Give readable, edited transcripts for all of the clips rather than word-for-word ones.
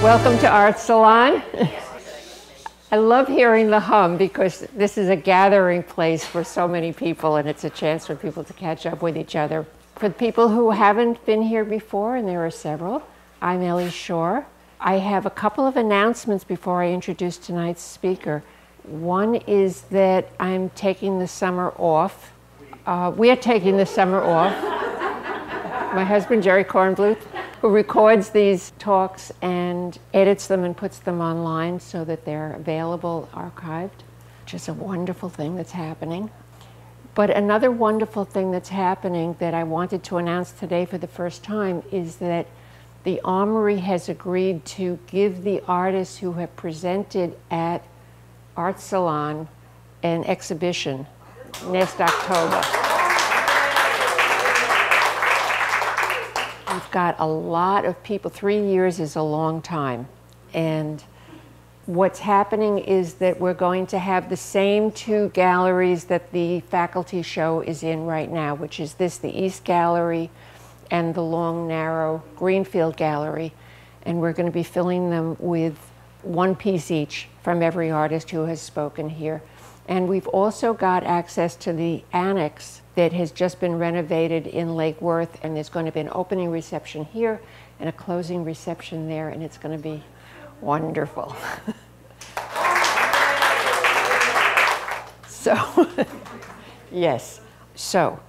Welcome to Art Salon. I love hearing the hum because this is a gathering place for so many people, and it's a chance for people to catch up with each other. For the people who haven't been here before, and there are several, I'm Ellie Shore. I have a couple of announcements before I introduce tonight's speaker. One is that I'm taking the summer off. We are taking the summer off. My husband, Jerry Kornbluth, who records these talks and edits them and puts them online so that they're available, archived, which is a wonderful thing that's happening. But another wonderful thing that's happening that I wanted to announce today for the first time is that the Armory has agreed to give the artists who have presented at Art Salon an exhibition next October. We've got a lot of people. 3 years is a long time. And what's happening is that we're going to have the same two galleries that the faculty show is in right now, which is this, the East Gallery, and the long, narrow Greenfield Gallery. And we're going to be filling them with one piece each from every artist who has spoken here. And we've also got access to the annex that has just been renovated in Lake Worth, and there's going to be an opening reception here and a closing reception there, and it's going to be wonderful. So, yes. So,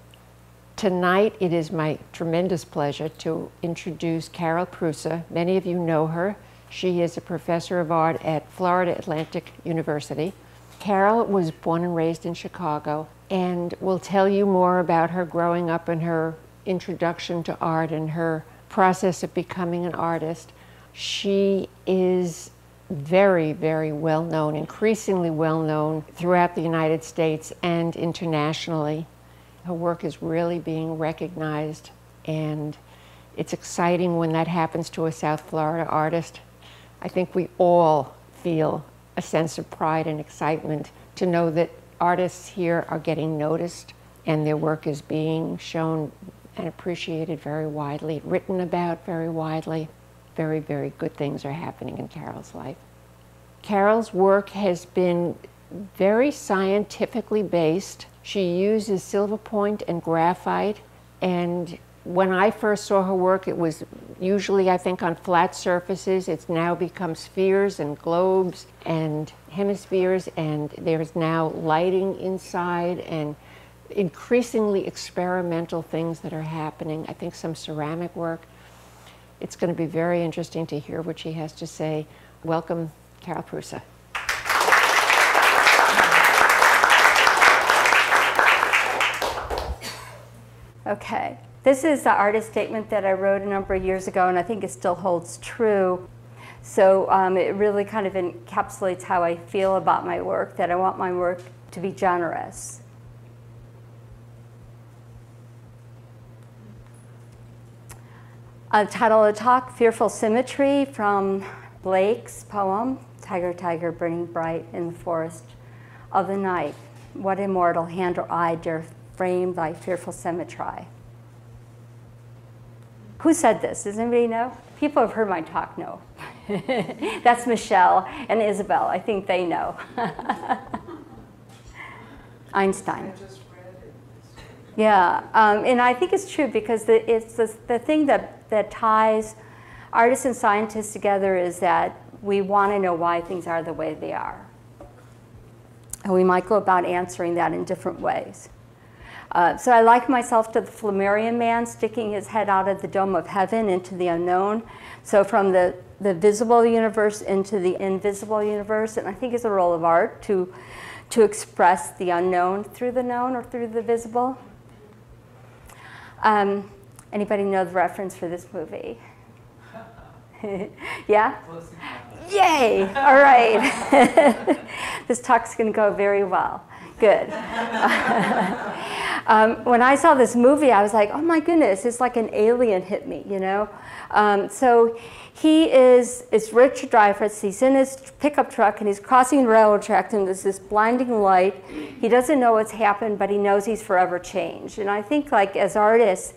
tonight it is my tremendous pleasure to introduce Carol Prusa. Many of you know her. She is a professor of art at Florida Atlantic University. Carol was born and raised in Chicago and will tell you more about her growing up and her introduction to art and her process of becoming an artist. She is very, very well known, increasingly well known throughout the United States and internationally. Her work is really being recognized, and it's exciting when that happens to a South Florida artist. I think we all feel a sense of pride and excitement to know that artists here are getting noticed and their work is being shown and appreciated very widely, written about very widely. Very, very good things are happening in Carol's life. Carol's work has been very scientifically based. She uses silver point and graphite, and when I first saw her work, it was usually, I think, on flat surfaces. It's now become spheres and globes and hemispheres, and there's now lighting inside and increasingly experimental things that are happening. I think some ceramic work. It's going to be very interesting to hear what she has to say. Welcome, Carol Prusa. Okay. This is the artist statement that I wrote a number of years ago, and I think it still holds true. So it really kind of encapsulates how I feel about my work, that I want my work to be generous. Title of the talk, Fearful Symmetry, from Blake's poem, Tiger, tiger, burning bright in the forest of the night. What immortal hand or eye dare frame thy fearful symmetry? Who said this? Does anybody know? People who have heard my talk know. That's Michelle and Isabel. I think they know. Einstein. Yeah, and I think it's true because it's the thing that ties artists and scientists together is that we want to know why things are the way they are. And we might go about answering that in different ways. So I liken myself to the Flammarion man sticking his head out of the dome of heaven into the unknown. So from the visible universe into the invisible universe. And I think it's a role of art to express the unknown through the known or through the visible. Anybody know the reference for this movie? Yeah? Yay! All right. This talk's going to go very well. Good. When I saw this movie, I was like, oh my goodness, it's like an alien hit me, you know? So it's Richard Dreyfuss. He's in his pickup truck and he's crossing the railroad track and there's this blinding light. He doesn't know what's happened, but he knows he's forever changed. And I think like as artists,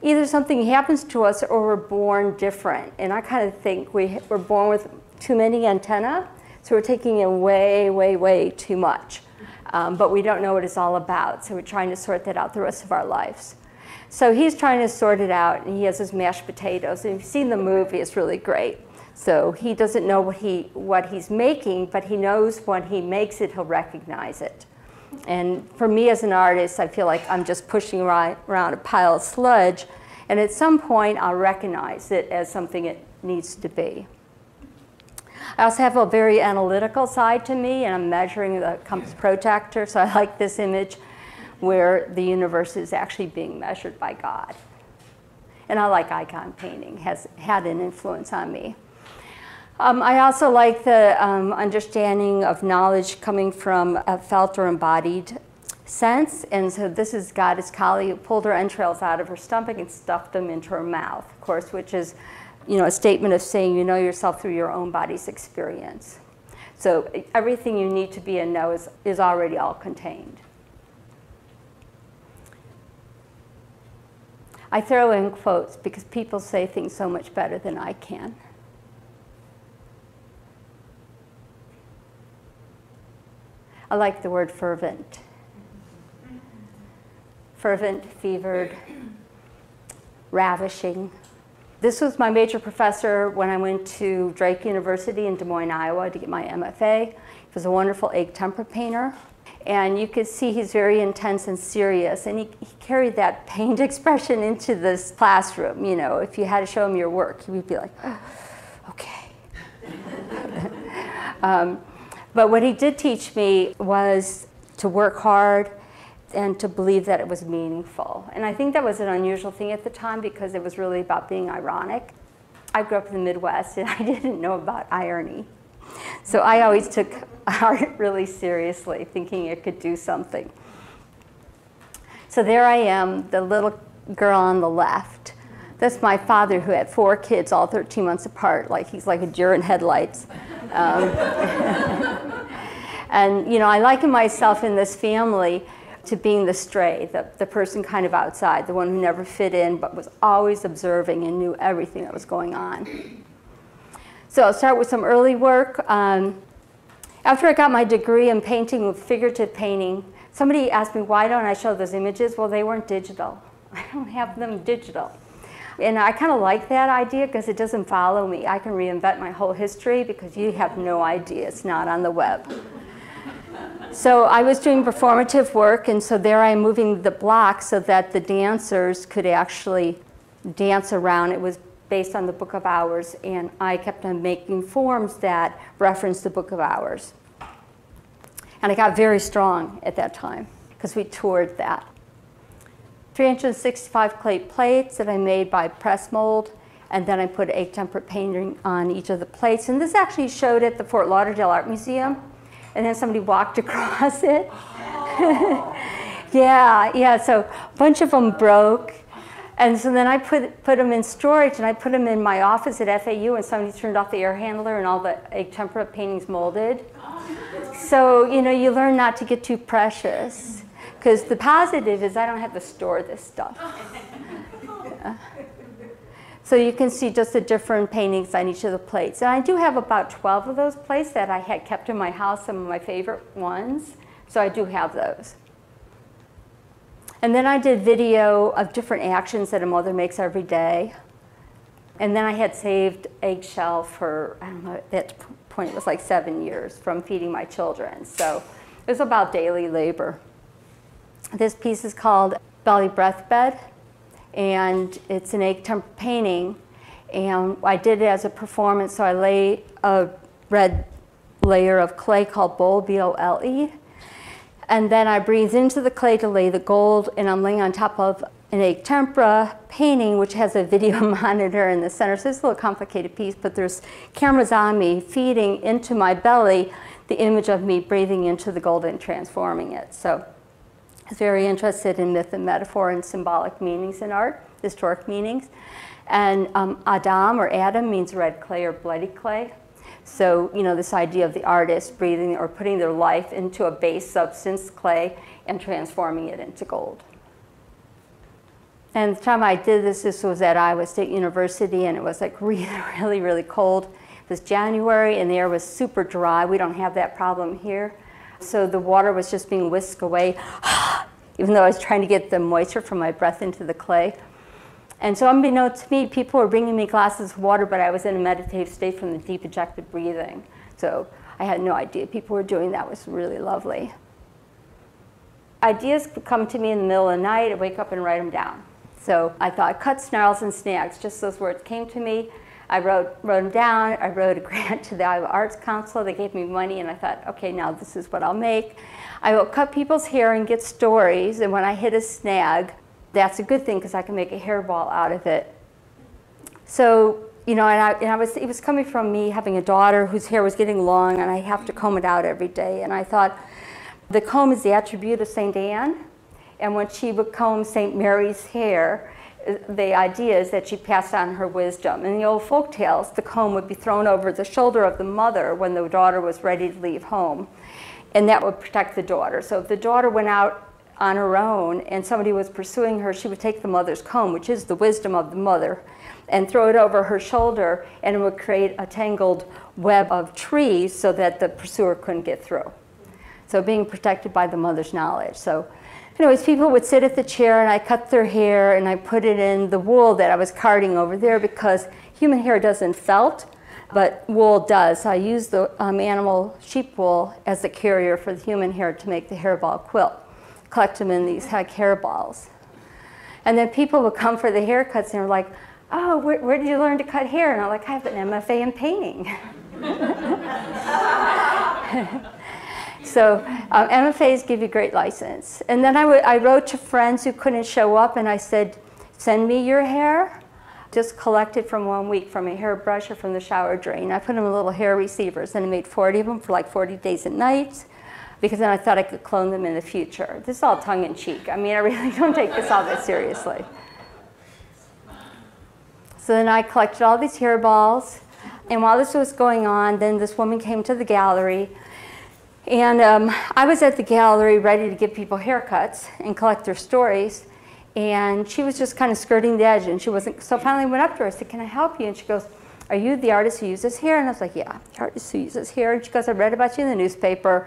either something happens to us or we're born different. And I kind of think we're born with too many antennae, so we're taking in way, way, way too much. But we don't know what it's all about, so we're trying to sort that out the rest of our lives. So he's trying to sort it out, and he has his mashed potatoes. And if you've seen the movie, it's really great. So he doesn't know what he's making, but he knows when he makes it, he'll recognize it. And for me as an artist, I feel like I'm just pushing around a pile of sludge, and at some point I'll recognize it as something it needs to be. I also have a very analytical side to me, and I'm measuring the compass protractor, so I like this image where the universe is actually being measured by God. And I like icon painting, has had an influence on me. I also like the understanding of knowledge coming from a felt or embodied sense. And so this is Goddess Kali, who pulled her entrails out of her stomach and stuffed them into her mouth, of course, which is, you know, a statement of saying you know yourself through your own body's experience. So everything you need to be and know is already all contained. I throw in quotes because people say things so much better than I can. I like the word fervent. Fervent, fevered, ravishing. This was my major professor when I went to Drake University in Des Moines, Iowa to get my MFA. He was a wonderful egg tempera painter. And you could see he's very intense and serious. And he carried that pained expression into this classroom. You know, if you had to show him your work, he would be like, oh, okay. But what he did teach me was to work hard and to believe that it was meaningful. And I think that was an unusual thing at the time because it was really about being ironic. I grew up in the Midwest and I didn't know about irony. So I always took art really seriously, thinking it could do something. So there I am, the little girl on the left. That's my father who had 4 kids, all 13 months apart, like he's like a deer in headlights. And you know, I liken myself in this family to being the stray, the person kind of outside, the one who never fit in but was always observing and knew everything that was going on. So I'll start with some early work. After I got my degree in painting with figurative painting, somebody asked me, why don't I show those images? Well, they weren't digital. I don't have them digital. And I kind of like that idea because it doesn't follow me. I can reinvent my whole history because you have no idea. It's not on the web. So I was doing performative work, and so there I am moving the block so that the dancers could actually dance around. It was based on the Book of Hours, and I kept on making forms that referenced the Book of Hours. And I got very strong at that time because we toured that. 365 clay plates that I made by press mold, and then I put egg tempera painting on each of the plates. And this actually showed at the Fort Lauderdale Art Museum, and then somebody walked across it. Oh. Yeah, so a bunch of them broke. And so then I put them in storage, and I put them in my office at FAU, and somebody turned off the air handler, and all the egg tempera paintings molded. So, you know, you learn not to get too precious, because the positive is I don't have to store this stuff. So you can see just the different paintings on each of the plates. And I do have about 12 of those plates that I had kept in my house, some of my favorite ones. So I do have those. And then I did video of different actions that a mother makes every day. And then I had saved eggshell for, I don't know, at that point it was like 7 years from feeding my children. So it was about daily labor. This piece is called Belly Breath Bed, and it's an egg tempera painting. And I did it as a performance, so I lay a red layer of clay called Bole, B-O-L-E. And then I breathe into the clay to lay the gold, and I'm laying on top of an egg tempera painting, which has a video monitor in the center. So it's a little complicated piece, but there's cameras on me feeding into my belly the image of me breathing into the gold and transforming it. So I was very interested in myth and metaphor and symbolic meanings in art, historic meanings. And Adam, or Adam, means red clay or bloody clay. So, you know, this idea of the artist breathing or putting their life into a base substance, clay, and transforming it into gold. And the time I did this, this was at Iowa State University, and it was like really, really cold. It was January, and the air was super dry. We don't have that problem here. So the water was just being whisked away, even though I was trying to get the moisture from my breath into the clay. And so unbeknownst to me, people were bringing me glasses of water, but I was in a meditative state from the deep ejected breathing. So I had no idea people were doing that. It was really lovely. Ideas would come to me in the middle of the night. I'd wake up and write them down. So I thought, cut, snarls, and snags. Just those words came to me. I wrote them down. I wrote a grant to the Iowa Arts Council. They gave me money, and I thought, okay, now this is what I'll make. I will cut people's hair and get stories, and when I hit a snag, that's a good thing because I can make a hairball out of it. So, you know, it was coming from me having a daughter whose hair was getting long, and I have to comb it out every day. And I thought, the comb is the attribute of St. Anne, and when she would comb St. Mary's hair, the idea is that she passed on her wisdom. In the old folk tales, the comb would be thrown over the shoulder of the mother when the daughter was ready to leave home, and that would protect the daughter. So if the daughter went out on her own and somebody was pursuing her, she would take the mother's comb, which is the wisdom of the mother, and throw it over her shoulder, and it would create a tangled web of trees so that the pursuer couldn't get through. So being protected by the mother's knowledge. So anyways, people would sit at the chair, and I cut their hair, and I put it in the wool that I was carding over there because human hair doesn't felt, but wool does. So I used the animal sheep wool as the carrier for the human hair to make the hairball quilt. Collect them in these hairballs. And then people would come for the haircuts, and they're like, oh, where did you learn to cut hair? And I'm like, I have an MFA in painting. So MFAs give you great license. And then I wrote to friends who couldn't show up, and I said, send me your hair. Just collected from 1 week from a hairbrush or from the shower drain. I put them in little hair receivers, and I made 40 of them for like 40 days and nights, because then I thought I could clone them in the future. This is all tongue-in-cheek. I mean, I really don't take this all that seriously. So then I collected all these hairballs, and while this was going on, then this woman came to the gallery. And I was at the gallery ready to give people haircuts and collect their stories. And she was just kind of skirting the edge, and she wasn't. So finally I went up to her. I said, can I help you? And she goes, are you the artist who uses hair? And I was like, yeah, the artist who uses hair. And she goes, I read about you in the newspaper,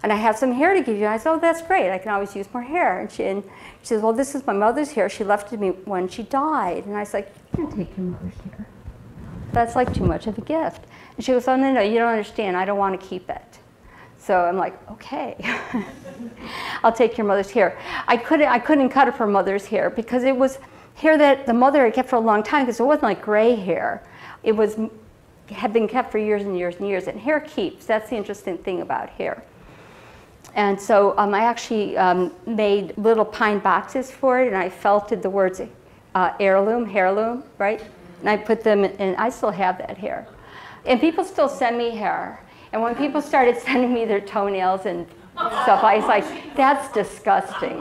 and I have some hair to give you. And I said, oh, that's great. I can always use more hair. And she says, well, this is my mother's hair. She left it to me when she died. And I was like, you can take your mother's hair. That's like too much of a gift. And she goes, oh, no, you don't understand. I don't want to keep it. So I'm like, okay, I'll take your mother's hair. I couldn't cut it for mother's hair because it was hair that the mother had kept for a long time, because it wasn't like gray hair. It had been kept for years and years and years, and hair keeps. That's the interesting thing about hair. And so I actually made little pine boxes for it, and I felted the words heirloom, right? And I put them in, and I still have that hair. And people still send me hair. And when people started sending me their toenails and stuff, I was like, that's disgusting.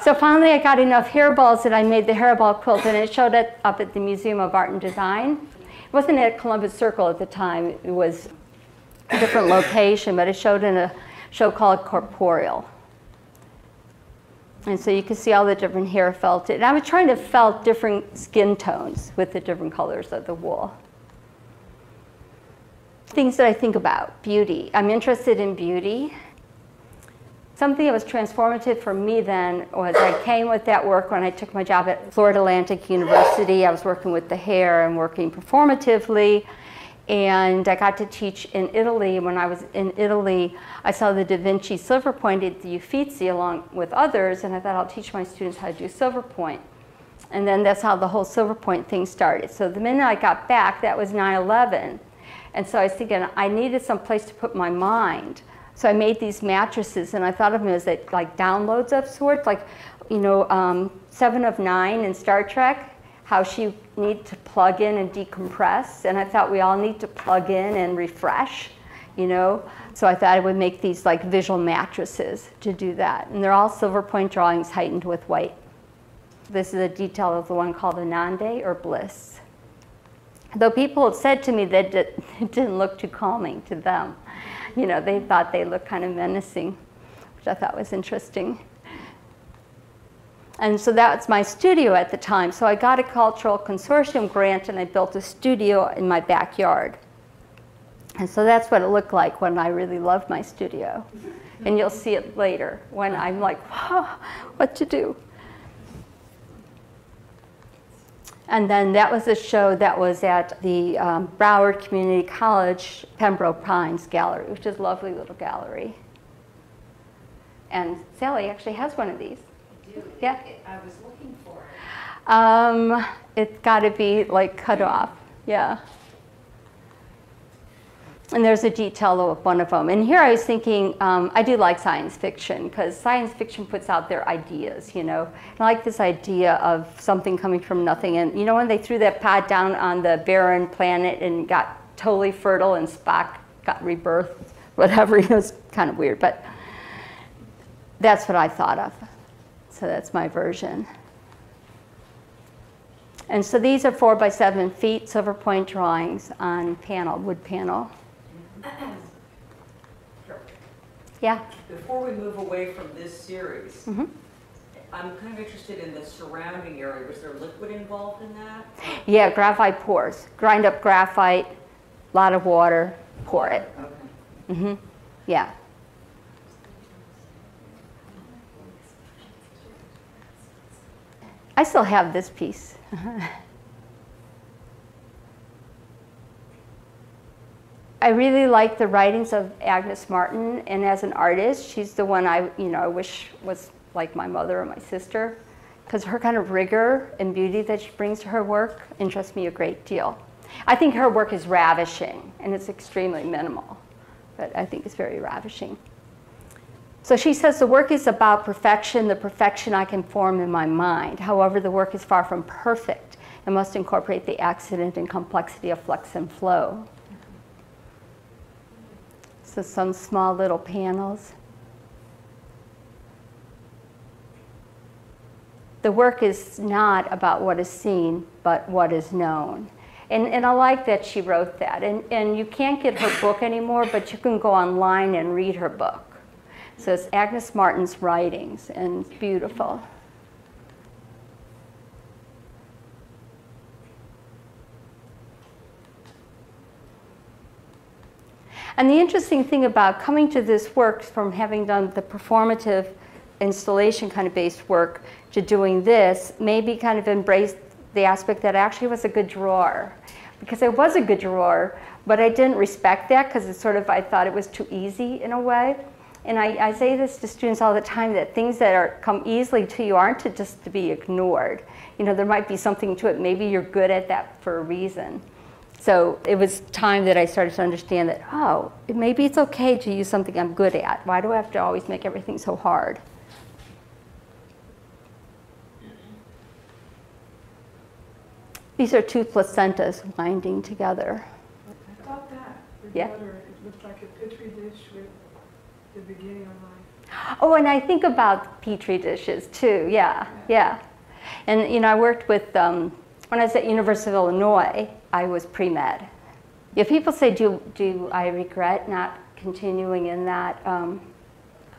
So finally I got enough hairballs that I made the hairball quilt, and it showed up at the Museum of Art and Design. It wasn't at Columbus Circle at the time. It was a different location, but it showed in a show called Corporeal. And so you can see all the different hair felted. And I was trying to felt different skin tones with the different colors of the wool. Things that I think about, beauty. I'm interested in beauty. Something that was transformative for me then was I came with that work when I took my job at Florida Atlantic University. I was working with the hair and working performatively. And I got to teach in Italy. When I was in Italy, I saw the Da Vinci silver point at the Uffizi along with others, and I thought I'll teach my students how to do silver point. And then that's how the whole silver point thing started. So the minute I got back, that was 9/11. And so I was thinking I needed some place to put my mind. So I made these mattresses, and I thought of them as like downloads of sorts, like, you know, 7 of 9 in Star Trek, how she needs to plug in and decompress. And I thought we all need to plug in and refresh, you know. So I thought I would make these like visual mattresses to do that. And they're all silver point drawings heightened with white. This is a detail of the one called Anande, or bliss. Though people had said to me that it didn't look too calming to them. You know, they thought they looked kind of menacing, which I thought was interesting. And so that's my studio at the time. So I got a cultural consortium grant and I built a studio in my backyard. And so that's what it looked like when I really loved my studio. And you'll see it later when I'm like, whoa, what to do? And then that was a show that was at the Broward Community College Pembroke Pines Gallery, which is a lovely little gallery. And Sally actually has one of these. I do. Yeah. I was looking for it. It's got to be like cut off, yeah. And there's a detail of one of them. And here I was thinking, I do like science fiction because science fiction puts out their ideas, you know. And I like this idea of something coming from nothing. And you know when they threw that pod down on the barren planet and got totally fertile and Spock got rebirthed, whatever, you know, it's kind of weird. But that's what I thought of. So that's my version. And so these are 4 by 7 feet silver point drawings on panel, wood panel. Yeah. Before we move away from this series, I'm kind of interested in the surrounding area. Was there liquid involved in that? Yeah, graphite pours. Grind up graphite, a lot of water, pour it. Okay. Yeah. I still have this piece. I really like the writings of Agnes Martin, and as an artist, she's the one I wish was like my mother or my sister, because her kind of rigor and beauty that she brings to her work interests me a great deal. I think her work is ravishing, and it's extremely minimal, but I think it's very ravishing. So she says the work is about perfection, the perfection I can form in my mind. However, the work is far from perfect and must incorporate the accident and complexity of flux and flow. So some small little panels. The work is not about what is seen, but what is known. And I like that she wrote that. And you can't get her book anymore, but you can go online and read her book. So it's Agnes Martin's writings, and it's beautiful. And the interesting thing about coming to this work from having done the performative installation kind of based work to doing this, maybe kind of embraced the aspect that actually was a good drawer. Because I was a good drawer, but I didn't respect that because it's sort of, I thought it was too easy in a way. And I say this to students all the time, that things that come easily to you aren't just to be ignored. You know, there might be something to it. Maybe you're good at that for a reason. So it was time that I started to understand that, oh, maybe it's okay to use something I'm good at. Why do I have to always make everything so hard? These are 2 placentas winding together. I thought that. Yeah. Water, it looked like a petri dish with the beginning of life. Oh, and I think about petri dishes too. Yeah, yeah. And you know, I worked with when I was at University of Illinois. I was pre-med. Yeah, people say, do I regret not continuing in that?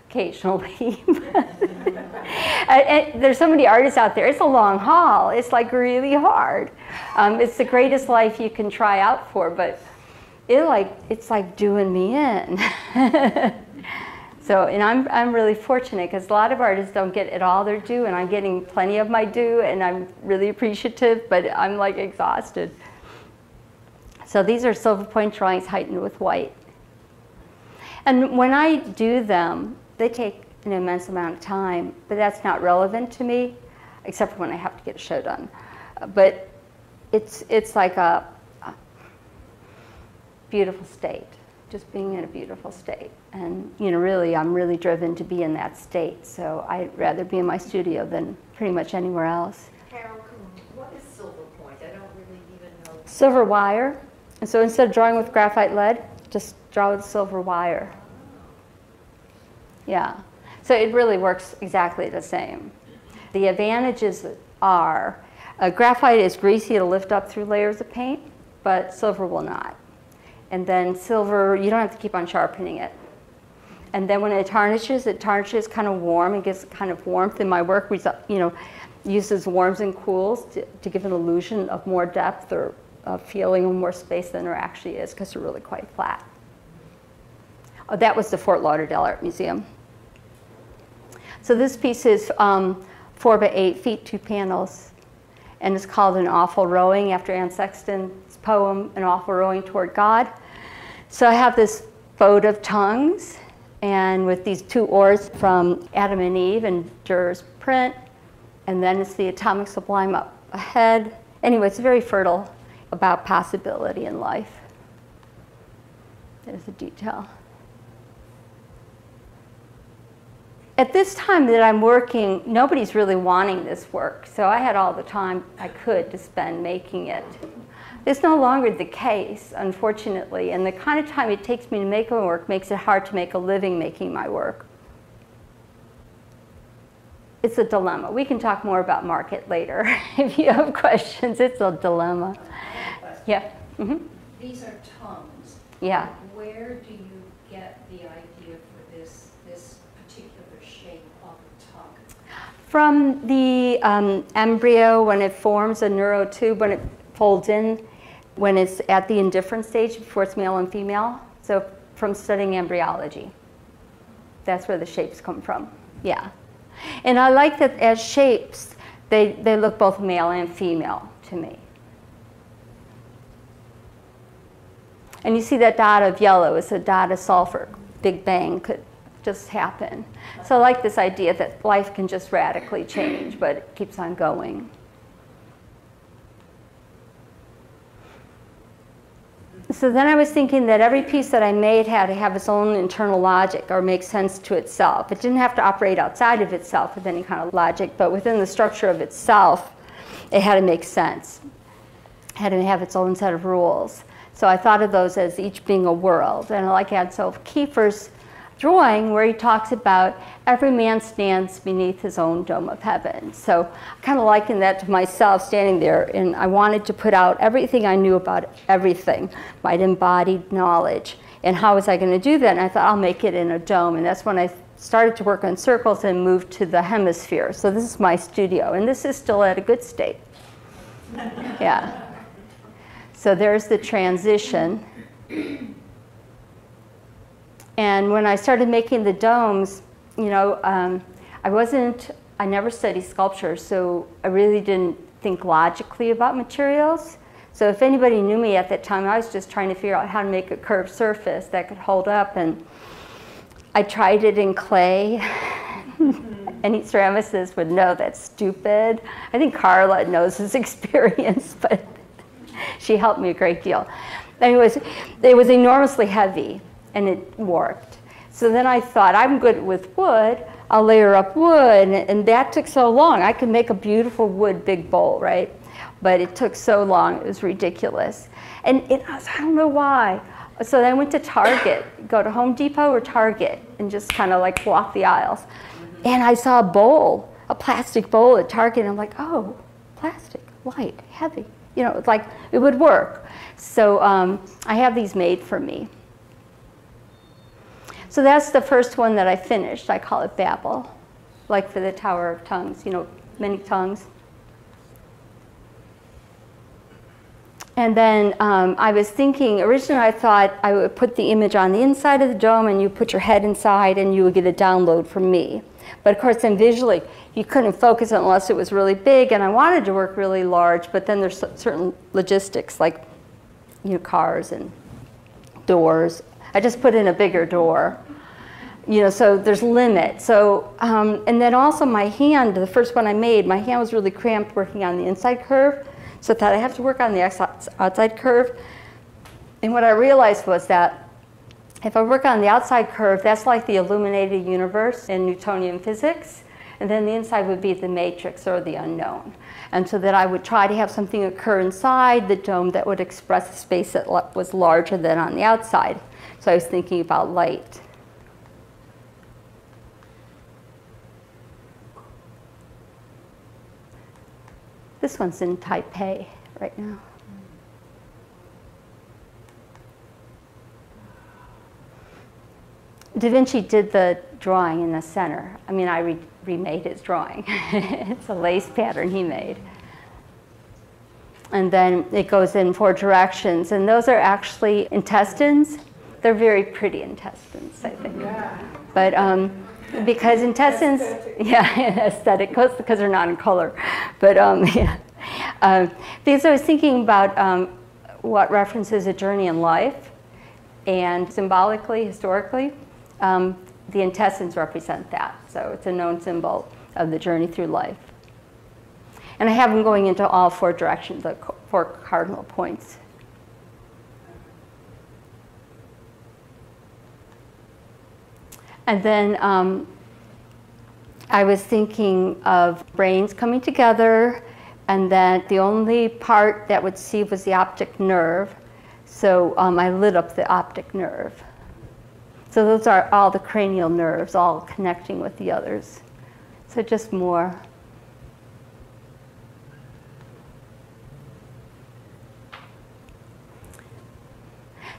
Occasionally. And there's so many artists out there. It's a long haul. It's like really hard. It's the greatest life you can try out for, but it's like doing me in. So, and I'm really fortunate because a lot of artists don't get it all their due, and I'm getting plenty of my due, and I'm really appreciative, but I'm like exhausted. So these are silver point drawings heightened with white. And when I do them, they take an immense amount of time, but that's not relevant to me, except for when I have to get a show done. But it's like a beautiful state, just being in a beautiful state. And you know, really, I'm really driven to be in that state, so I'd rather be in my studio than pretty much anywhere else. Carol, what is silver point? I don't really even know. Silver wire. And so instead of drawing with graphite lead, just draw with silver wire. Yeah. So it really works exactly the same. The advantages are graphite is greasy, it'll lift up through layers of paint, but silver will not. And then silver, you don't have to keep on sharpening it. And then when it tarnishes kind of warm and gives kind of warmth. In my work, uses warms and cools to give an illusion of more depth or a feeling of more space than there actually is, because they're really quite flat. Oh, that was the Fort Lauderdale Art Museum. So this piece is 4 by 8 feet, 2 panels, and it's called An Awful Rowing, after Anne Sexton's poem, An Awful Rowing Toward God. So I have this boat of tongues, and with these 2 oars from Adam and Eve and Durer's print, and then it's the atomic sublime up ahead. Anyway, it's very fertile about possibility in life. There's a detail. At this time that I'm working, nobody's really wanting this work, so I had all the time I could to spend making it. It's no longer the case, unfortunately, and the kind of time it takes me to make my work makes it hard to make a living making my work. It's a dilemma. We can talk more about market later if you have questions. It's a dilemma. Yeah. Mm-hmm. These are tongues. Yeah. Where do you get the idea for this particular shape of a tongue? From the embryo, when it forms a neurotube, when it folds in, when it's at the indifferent stage before it's male and female. So from studying embryology. That's where the shapes come from. Yeah. And I like that as shapes, they look both male and female to me. And you see that dot of yellow is a dot of sulfur. Big Bang could just happen. So I like this idea that life can just radically change, but it keeps on going. So then I was thinking that every piece that I made had to have its own internal logic or make sense to itself. It didn't have to operate outside of itself with any kind of logic, but within the structure of itself, it had to make sense. It had to have its own set of rules. So I thought of those as each being a world. And I like Adolf Kiefer's drawing where he talks about every man stands beneath his own dome of heaven. So I kind of likened that to myself standing there, and I wanted to put out everything I knew about everything, my embodied knowledge. And how was I going to do that? And I thought, I'll make it in a dome. And that's when I started to work on circles and moved to the hemisphere. So this is my studio, and this is still at a good state. Yeah. So there's the transition. And when I started making the domes, I never studied sculpture, so I really didn't think logically about materials. So if anybody knew me at that time, I was just trying to figure out how to make a curved surface that could hold up. And I tried it in clay. Any ceramicist would know that's stupid. I think Carla knows his experience, but she helped me a great deal. Anyways, it was enormously heavy, and it warped. So then I thought, I'm good with wood, I'll layer up wood, and that took so long. I could make a beautiful wood big bowl, right? But it took so long, it was ridiculous. And I don't know why. So then I went to Target, go to Home Depot or Target, and just kind of like walk the aisles. And I saw a bowl, a plastic bowl at Target, and I'm like, oh, plastic, light, heavy. It's like, it would work. So I have these made for me. So that's the first one that I finished. I call it Babel, like for the Tower of Tongues, many tongues. And then I was thinking, originally I thought I would put the image on the inside of the dome and you put your head inside and you would get a download from me. But of course then visually, you couldn't focus unless it was really big, and I wanted to work really large, but then there's certain logistics like cars and doors. I just put in a bigger door. So there's limit. So, and then also my hand, the first one I made, my hand was really cramped working on the inside curve. So I thought I have to work on the outside curve. And what I realized was that if I work on the outside curve, that's like the illuminated universe in Newtonian physics. And then the inside would be the matrix or the unknown. And so that I would try to have something occur inside the dome that would express a space that was larger than on the outside. So I was thinking about light. This one's in Taipei right now. Da Vinci did the drawing in the center. I mean, I remade his drawing. It's a lace pattern he made. And then it goes in 4 directions, and those are actually intestines. They're very pretty intestines, I think. Yeah. But because intestines, Aesthetic. yeah, aesthetic, because they're not in color. But yeah, because I was thinking about what references a journey in life, and symbolically, historically, the intestines represent that. So it's a known symbol of the journey through life. And I have them going into all 4 directions, the 4 cardinal points. And then I was thinking of brains coming together, and that the only part that would see was the optic nerve. So I lit up the optic nerve. So those are all the cranial nerves, all connecting with the others. So just more.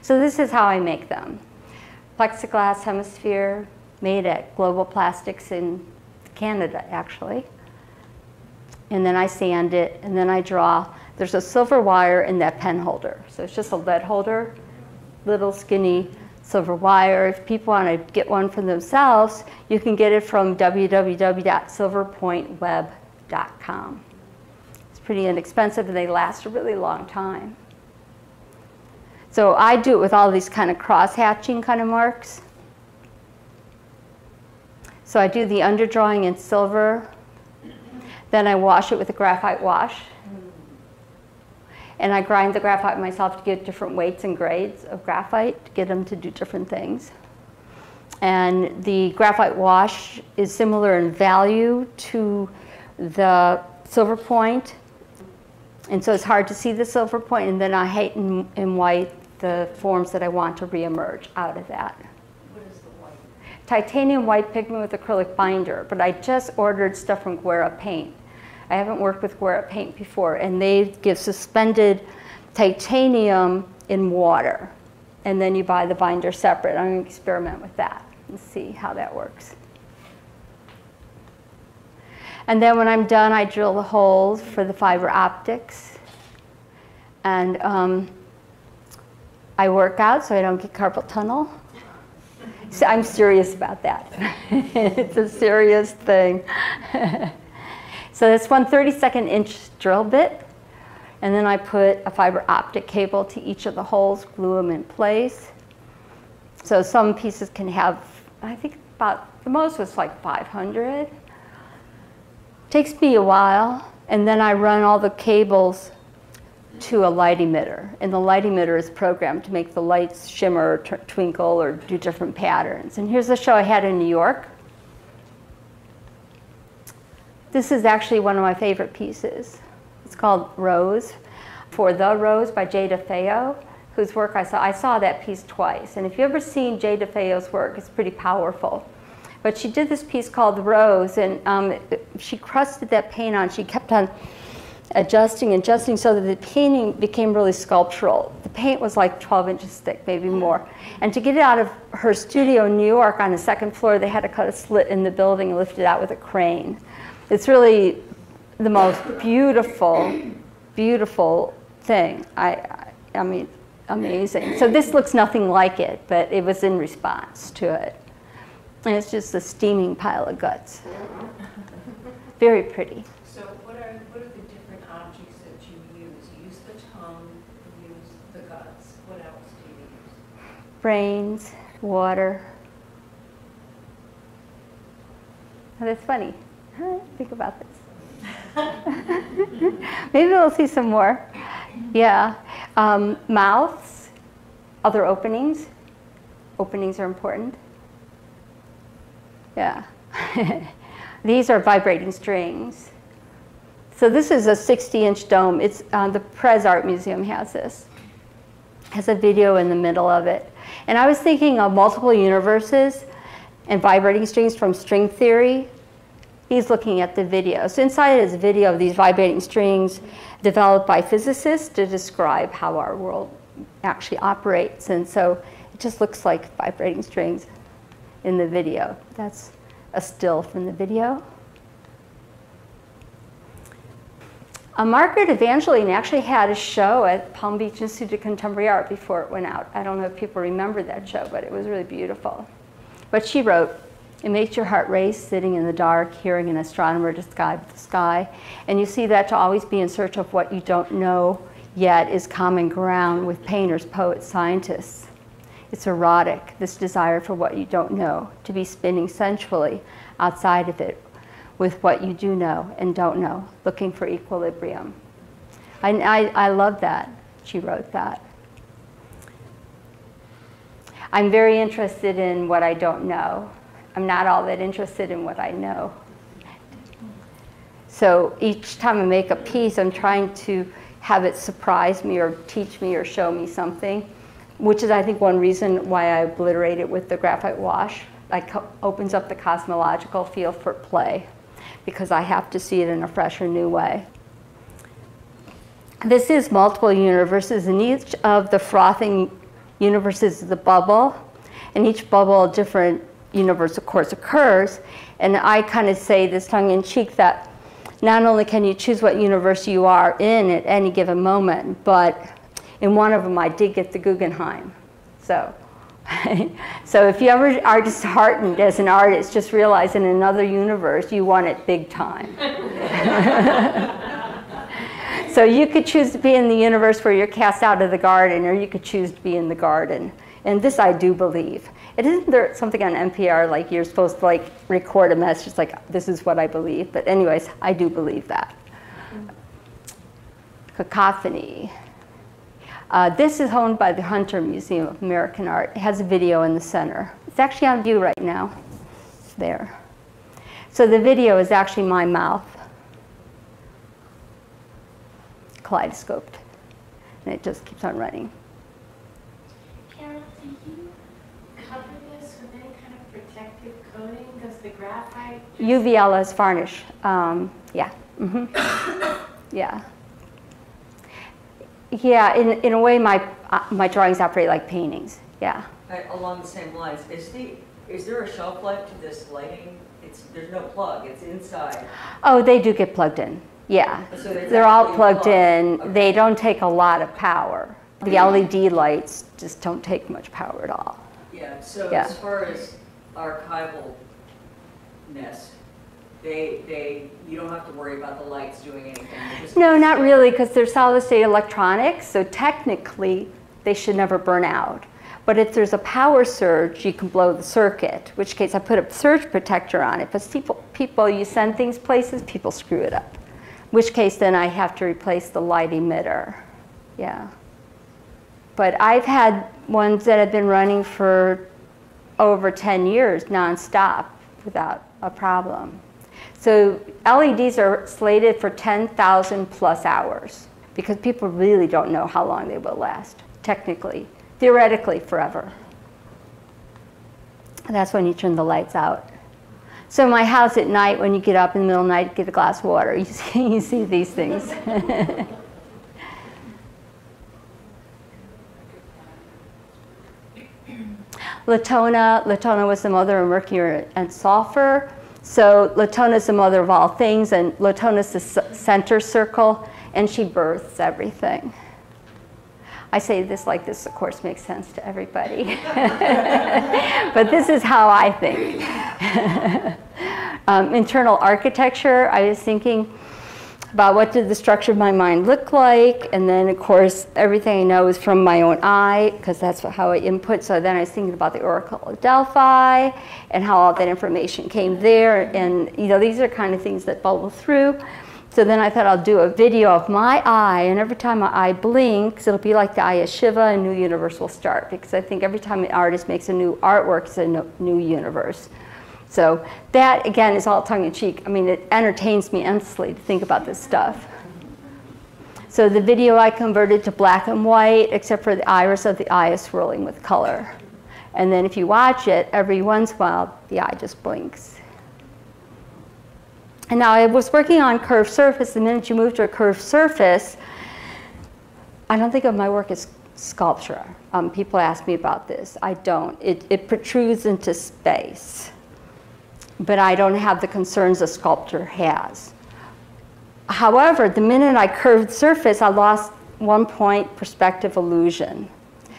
So this is how I make them. Plexiglass hemisphere made at Global Plastics in Canada, actually. And then I sand it, and then I draw. There's a silver wire in that pen holder. So it's just a lead holder, little skinny silver wire. If people want to get one for themselves, you can get it from www.silverpointweb.com. It's pretty inexpensive, and they last a really long time. So I do it with all these kind of cross-hatching kind of marks. So I do the underdrawing in silver. Then I wash it with a graphite wash. And I grind the graphite myself to get different weights and grades of graphite to get them to do different things. And the graphite wash is similar in value to the silver point. And so it's hard to see the silver point, and then I heighten in white the forms that I want to reemerge out of that. What is the white? Titanium white pigment with acrylic binder, but I just ordered stuff from Guerra Paint. I haven't worked with Guerra Paint before, and they give suspended titanium in water. And then you buy the binder separate. I'm going to experiment with that and see how that works. And then when I'm done, I drill the holes for the fiber optics. And I work out so I don't get carpal tunnel. So I'm serious about that. It's a serious thing. So that's one 32nd-inch drill bit. And then I put a fiber optic cable to each of the holes, glue them in place. So some pieces can have, I think about, the most was like 500. Takes me a while. And then I run all the cables to a light emitter. And the light emitter is programmed to make the lights shimmer, or twinkle, or do different patterns. And here's a show I had in New York. This is actually one of my favorite pieces. It's called Rose, for The Rose by Jay DeFeo, whose work I saw that piece twice. And if you've ever seen Jay DeFeo's work, it's pretty powerful. But she did this piece called The Rose, and she crusted that paint on. She kept on adjusting so that the painting became really sculptural. The paint was like 12 inches thick, maybe more. And to get it out of her studio in New York on the 2nd floor, they had to cut a slit in the building and lift it out with a crane. It's really the most beautiful, beautiful thing. I mean, amazing. So this looks nothing like it, but it was in response to it. And it's just a steaming pile of guts. Very pretty. So what are the different objects that you use? You use the tongue, you use the guts. What else do you use? Brains, water. Oh, that's funny. Think about this. Maybe we'll see some more. Yeah. Mouths, other openings. Openings are important. Yeah. These are vibrating strings. So this is a 60-inch dome. It's the Prez Art Museum has this. Has a video in the middle of it. And I was thinking of multiple universes and vibrating strings from string theory. He's looking at the video. So inside is a video of these vibrating strings developed by physicists to describe how our world actually operates. And so it just looks like vibrating strings. in the video. That's a still from the video. Margaret Evangeline actually had a show at Palm Beach Institute of Contemporary Art before it went out. I don't know if people remember that show, but it was really beautiful. But she wrote, "It makes your heart race, sitting in the dark, hearing an astronomer describe the sky." And you see that to always be in search of what you don't know yet is common ground with painters, poets, scientists. It's erotic, this desire for what you don't know, to be spinning sensually outside of it with what you do know and don't know, looking for equilibrium. I love that she wrote that. I'm very interested in what I don't know. I'm not all that interested in what I know. So each time I make a piece, I'm trying to have it surprise me or teach me or show me something, which is, I think, one reason why I obliterate it with the graphite wash. Like, opens up the cosmological field for play, because I have to see it in a fresh or new way. This is multiple universes, and each of the frothing universes is a bubble, and each bubble, a different universe, of course, occurs. And I kind of say this tongue-in-cheek that not only can you choose what universe you are in at any given moment, but in one of them I did get the Guggenheim. So if you ever are disheartened as an artist, just realize in another universe you won it big time. So you could choose to be in the universe where you're cast out of the garden, or you could choose to be in the garden. And this I do believe. It isn't there something on NPR like you're supposed to like record a message like, this is what I believe. But anyways, I do believe that. Cacophony. This is owned by the Hunter Museum of American Art. It has a video in the center. It's actually on view right now. It's there. So the video is actually my mouth, kaleidoscoped, and it just keeps on running. Carol, do you cover this with any kind of protective coating? Does the graphite just... UV is varnish. Yeah. Mm-hmm. Yeah. Yeah, in a way, my drawings operate like paintings. Yeah. Along the same lines, is there a shelf life to this lighting? There's no plug. It's inside. Oh, they do get plugged in. Yeah. So they're all plugged in. Okay. They don't take a lot of power. The LED lights just don't take much power at all. Yeah. So Yeah. as far as archivalness, you don't have to worry about the lights doing anything. No, not really, because they're solid-state electronics, so technically they should never burn out. But if there's a power surge, you can blow the circuit, in which case I put a surge protector on it. But people, you send things places, people screw it up. In which case then I have to replace the light emitter. Yeah. But I've had ones that have been running for over 10 years nonstop without a problem. So LEDs are slated for 10,000 plus hours because people really don't know how long they will last, technically. Theoretically, forever. And that's when you turn the lights out. So in my house at night, when you get up in the middle of the night to get a glass of water, you see these things. Latona was the mother of mercury and sulfur. So Latona is the mother of all things, and Latona is the center circle, and she births everything. I say this like this, of course, makes sense to everybody. But this is how I think. Internal architecture, I was thinking about what did the structure of my mind look like, and then, of course, everything I know is from my own eye, because that's how I input. So then I was thinking about the Oracle of Delphi and how all that information came there, and these are kind of things that bubble through. So then I thought I'll do a video of my eye, and every time my eye blinks, it'll be like the eye of Shiva, a new universe will start, because I think every time an artist makes a new artwork, it's a new universe. So that, again, is all tongue-in-cheek. I mean, it entertains me endlessly to think about this stuff. So the video I converted to black and white, except for the iris of the eye is swirling with color. And then if you watch it, every once in a while, the eye just blinks. And now I was working on curved surface. The minute you move to a curved surface, I don't think of my work as sculpture. People ask me about this. I don't. It protrudes into space, but I don't have the concerns a sculptor has. However, the minute I curved the surface, I lost 1 point perspective illusion.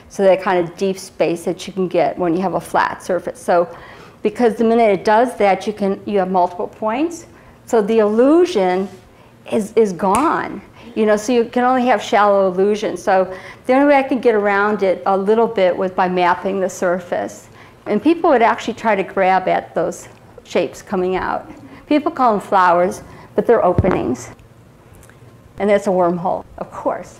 So that kind of deep space that you can get when you have a flat surface. So because the minute it does that, you have multiple points. So the illusion is gone. You know, so you can only have shallow illusion. So the only way I could get around it a little bit was by mapping the surface. And people would actually try to grab at those shapes coming out. People call them flowers, but they're openings. And that's a wormhole, of course.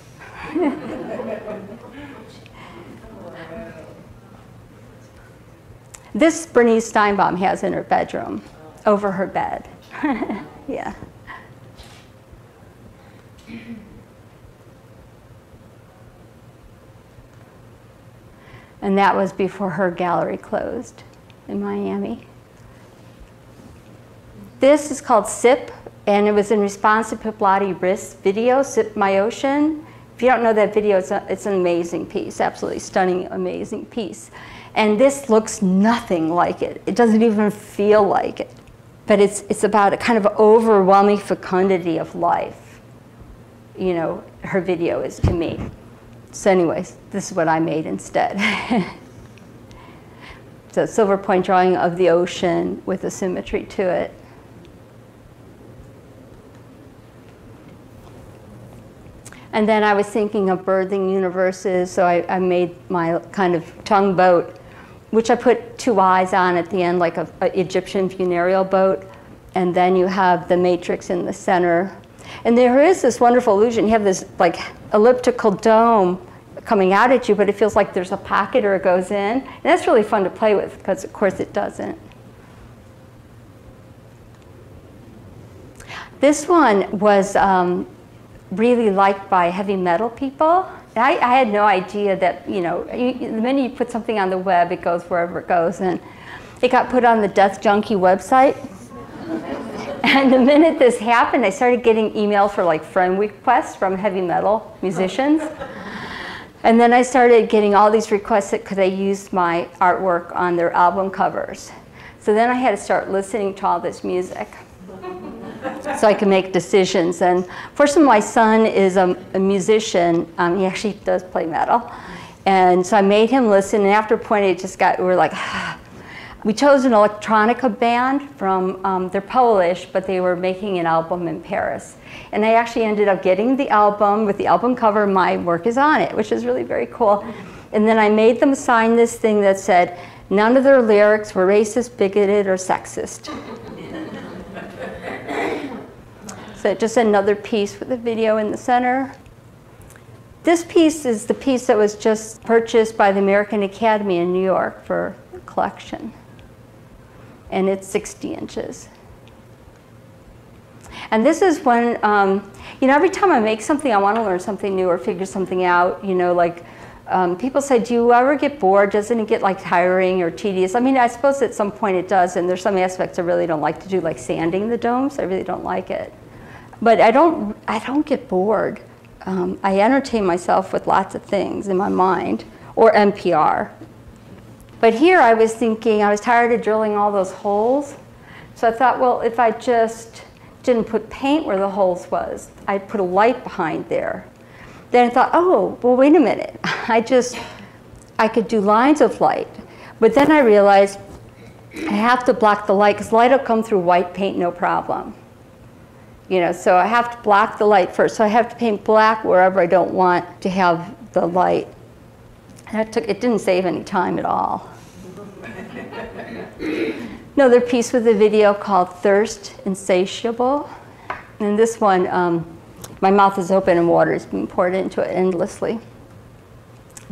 This Bernice Steinbaum has in her bedroom, over her bed. Yeah. And that was before her gallery closed in Miami. This is called SIP, and it was in response to Piplati Riss' video, SIP My Ocean. If you don't know that video, it's an amazing piece, absolutely stunning, amazing piece. And this looks nothing like it. It doesn't even feel like it. But it's about a kind of overwhelming fecundity of life. You know, her video is to me. So anyways, this is what I made instead. So silver point drawing of the ocean with a symmetry to it. And then I was thinking of birthing universes, so I made my kind of tongue boat, which I put 2 eyes on at the end, like an Egyptian funereal boat. And then you have the matrix in the center. And there is this wonderful illusion. You have this like elliptical dome coming out at you, but it feels like there's a pocket or it goes in. And that's really fun to play with, because of course it doesn't. This one was really liked by heavy metal people. I had no idea that, you know, the minute you put something on the web, it goes wherever it goes. And it got put on the Death Junkie website. And the minute this happened, I started getting emails for like friend requests from heavy metal musicians. And then I started getting all these requests because they used my artwork on their album covers. So then I had to start listening to all this music so I could make decisions. And fortunately, my son is a musician. He actually does play metal. And so I made him listen. And after a point, it just got, we were like, we chose an electronica band from, they're Polish, but they were making an album in Paris. And I actually ended up getting the album with the album cover. My work is on it, which is really very cool. And then I made them sign this thing that said, none of their lyrics were racist, bigoted, or sexist. So just another piece with a video in the center. This piece is the piece that was just purchased by the American Academy in New York for a collection. And it's 60 inches. And this is when, you know, every time I make something, I want to learn something new or figure something out. You know, like people say, do you ever get bored? Doesn't it get like tiring or tedious? I mean, I suppose at some point it does, and there's some aspects I really don't like to do, like sanding the domes. I really don't like it. But I don't get bored. I entertain myself with lots of things in my mind, or NPR. But here I was thinking, I was tired of drilling all those holes. So I thought, well, if I just didn't put paint where the holes was, I'd put a light behind there. Then I thought, oh, well, wait a minute. I could do lines of light. But then I realized I have to block the light, because light will come through white paint, no problem. You know, so I have to block the light first. So I have to paint black wherever I don't want to have the light. And it didn't save any time at all. Another piece with a video called Thirst Insatiable. And this one, my mouth is open and water is being poured into it endlessly.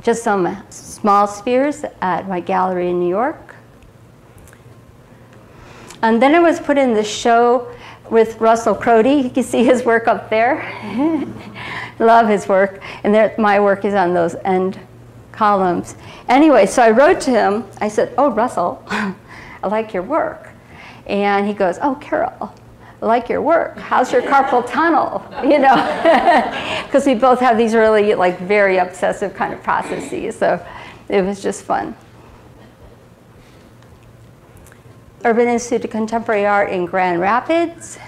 Just some small spheres at my gallery in New York. And then I was put in the show with Russell Crowe. You can see his work up there. Love his work. And there, my work is on those end columns. Anyway, so I wrote to him. I said, oh, Russell, I like your work. And he goes, oh, Carol, I like your work. How's your carpal tunnel? You know, because we both have these really like very obsessive kind of processes. So it was just fun. Urban Institute of Contemporary Art in Grand Rapids.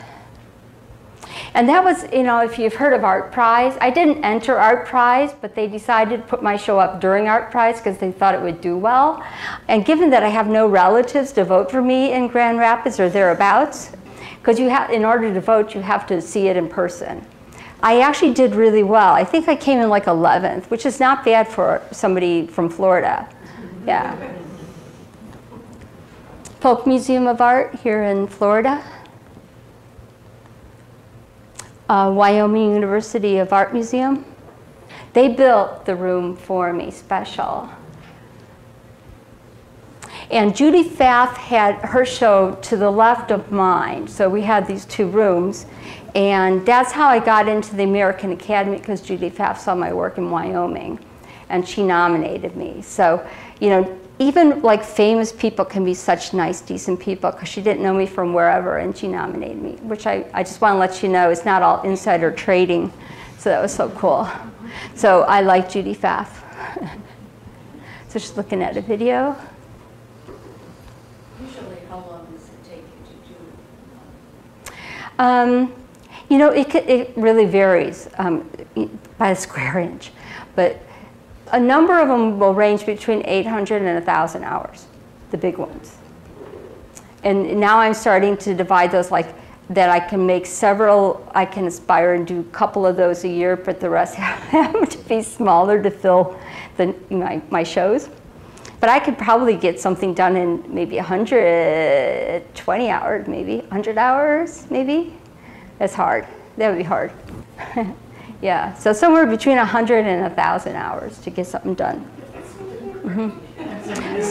And that was, you know, if you've heard of Art Prize, I didn't enter Art Prize, but they decided to put my show up during Art Prize because they thought it would do well. And given that I have no relatives to vote for me in Grand Rapids or thereabouts, because you have, in order to vote, you have to see it in person. I actually did really well. I think I came in like 11th, which is not bad for somebody from Florida. Yeah. Polk Museum of Art here in Florida. Wyoming University of Art Museum. They built the room for me, special. And Judy Pfaff had her show to the left of mine. So we had these two rooms. And that's how I got into the American Academy, because Judy Pfaff saw my work in Wyoming. And she nominated me. So, you know, even like famous people can be such nice, decent people, because she didn't know me from wherever and she nominated me, which I just want to let you know is not all insider trading. So that was so cool. So I like Judy Pfaff. So she's looking at a video. Usually, how long does it take you to do? You know, it really varies by the square inch, but a number of them will range between 800 and 1,000 hours, the big ones. And now I'm starting to divide those like that. I can make several, I can aspire and do a couple of those a year, but the rest have to be smaller to fill my shows. But I could probably get something done in maybe 120 hours, maybe 100 hours, maybe. That's hard. That would be hard. Yeah, so somewhere between 100 and 1,000 hours to get something done. Mm-hmm.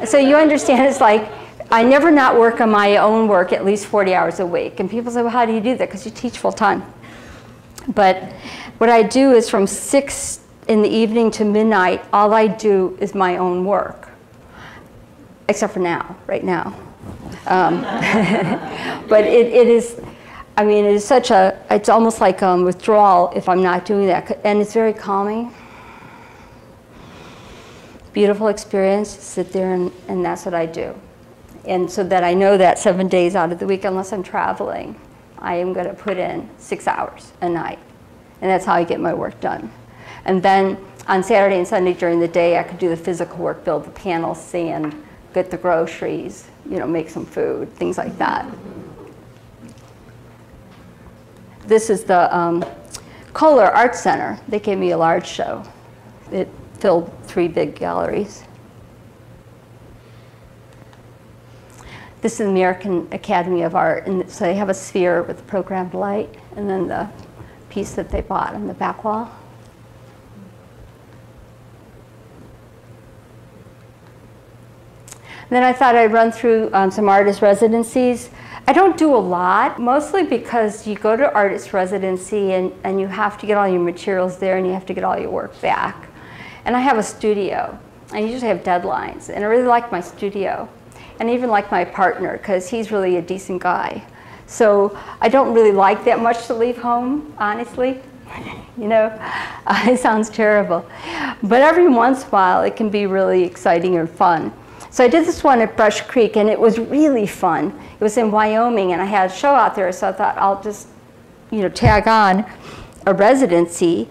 So you understand, it's like I never not work on my own work at least 40 hours a week. And people say, well, how do you do that? Because you teach full time. But what I do is from 6 in the evening to midnight, all I do is my own work. Except for now, right now. But it is, I mean, it is such a, it's almost like withdrawal if I'm not doing that. And it's very calming. Beautiful experience, sit there and that's what I do. And so that I know that 7 days out of the week, unless I'm traveling, I am going to put in 6 hours a night. And that's how I get my work done. And then on Saturday and Sunday during the day, I could do the physical work, build the panels, sand, get the groceries, you know, make some food, things like that. This is the Kohler Art Center. They gave me a large show. It filled 3 big galleries. This is the American Academy of Art, and so they have a sphere with programmed light, and then the piece that they bought on the back wall. Then I thought I'd run through some artist residencies. I don't do a lot, mostly because you go to artist residency and you have to get all your materials there and you have to get all your work back. And I have a studio. I usually have deadlines, and I really like my studio. And I even like my partner, because he's really a decent guy. So I don't really like that much to leave home, honestly. You know, it sounds terrible. But every once in a while, it can be really exciting and fun. So I did this one at Brush Creek, and it was really fun. It was in Wyoming, and I had a show out there, so I thought I'll just, you know, tag on a residency,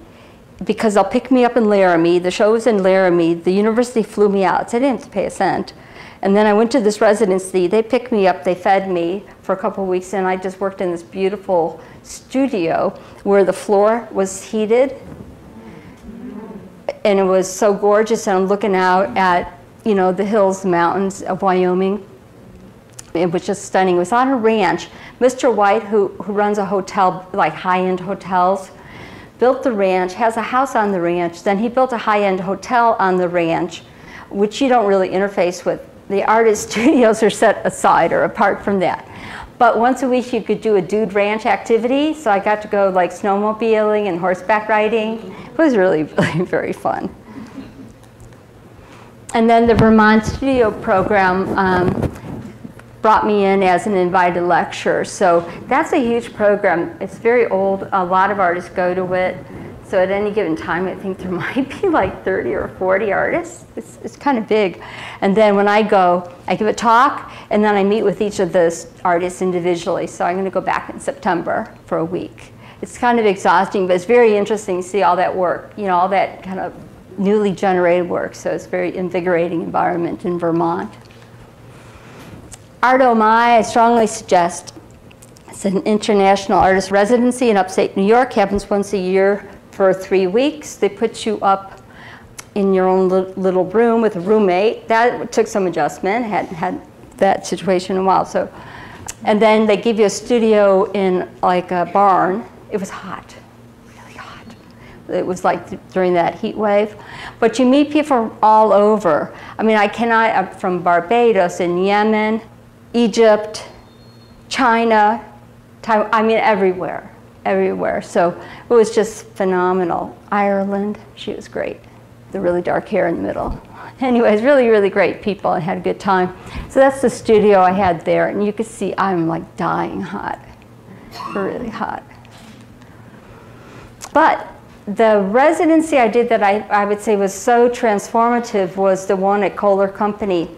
because they'll pick me up in Laramie. The show was in Laramie. The university flew me out, so I didn't have to pay a cent. And then I went to this residency. They picked me up. They fed me for a couple of weeks, and I just worked in this beautiful studio where the floor was heated. And it was so gorgeous, and I'm looking out at, you know, the hills, the mountains of Wyoming. It was just stunning. It was on a ranch. Mr. White, who runs a hotel, like high-end hotels, built the ranch, has a house on the ranch. Then he built a high-end hotel on the ranch, which you don't really interface with. The artist studios are set aside or apart from that. But once a week you could do a dude ranch activity, so I got to go like snowmobiling and horseback riding. It was really, really very fun. And then the Vermont Studio Program, brought me in as an invited lecturer. So that's a huge program. It's very old. A lot of artists go to it. So at any given time, I think there might be like 30 or 40 artists. It's kind of big. And then when I go, I give a talk, and then I meet with each of those artists individually. So I'm going to go back in September for a week. It's kind of exhausting, but it's very interesting to see all that work, you know, all that kind of newly generated work. So it's a very invigorating environment in Vermont. Art Oh My, I strongly suggest. It's an international artist residency in upstate New York. Happens once a year for 3 weeks. They put you up in your own little room with a roommate. That took some adjustment. Hadn't had that situation in a while. So, and then they give you a studio in like a barn. It was hot, really hot. It was like during that heat wave. But you meet people from all over. I mean, I'm from Barbados and Yemen, Egypt, China, Taiwan, I mean, everywhere. Everywhere. So it was just phenomenal. Ireland, she was great. The really dark hair in the middle. Anyways, really, really great people and had a good time. So that's the studio I had there. And you could see I'm like dying hot, really hot. But the residency I did that I would say was so transformative was the one at Kohler Company.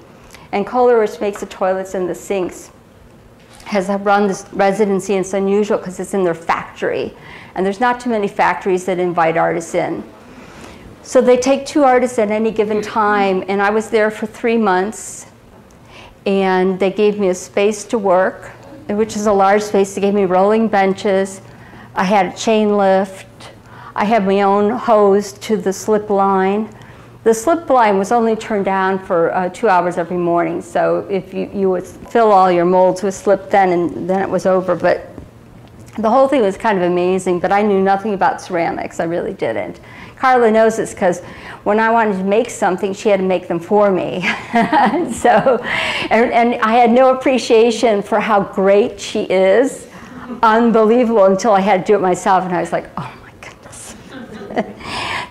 And Kohler, which makes the toilets and the sinks, has run this residency, and it's unusual because it's in their factory. And there's not too many factories that invite artists in. So they take 2 artists at any given time, and I was there for 3 months. And they gave me a space to work, which is a large space. They gave me rolling benches. I had a chain lift. I had my own hose to the slip line. The slip line was only turned down for 2 hours every morning. So if you would fill all your molds with slip then, and then it was over. But the whole thing was kind of amazing, but I knew nothing about ceramics. I really didn't. Carla knows this because when I wanted to make something, she had to make them for me. So, and I had no appreciation for how great she is. Unbelievable until I had to do it myself, and I was like, oh my goodness.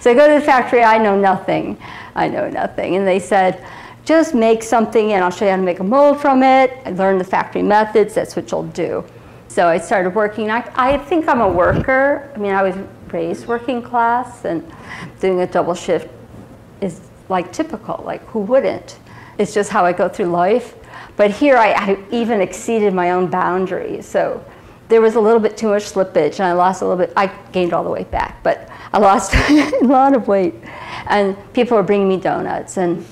So I go to the factory, I know nothing. I know nothing. And they said, just make something and I'll show you how to make a mold from it. I learned the factory methods, that's what you'll do. So I started working. I think I'm a worker. I mean, I was raised working class, and doing a double shift is like typical, like who wouldn't? It's just how I go through life. But here I even exceeded my own boundaries. So there was a little bit too much slippage, and I lost a little bit. I gained all the weight back, but I lost a lot of weight. And people were bringing me donuts, and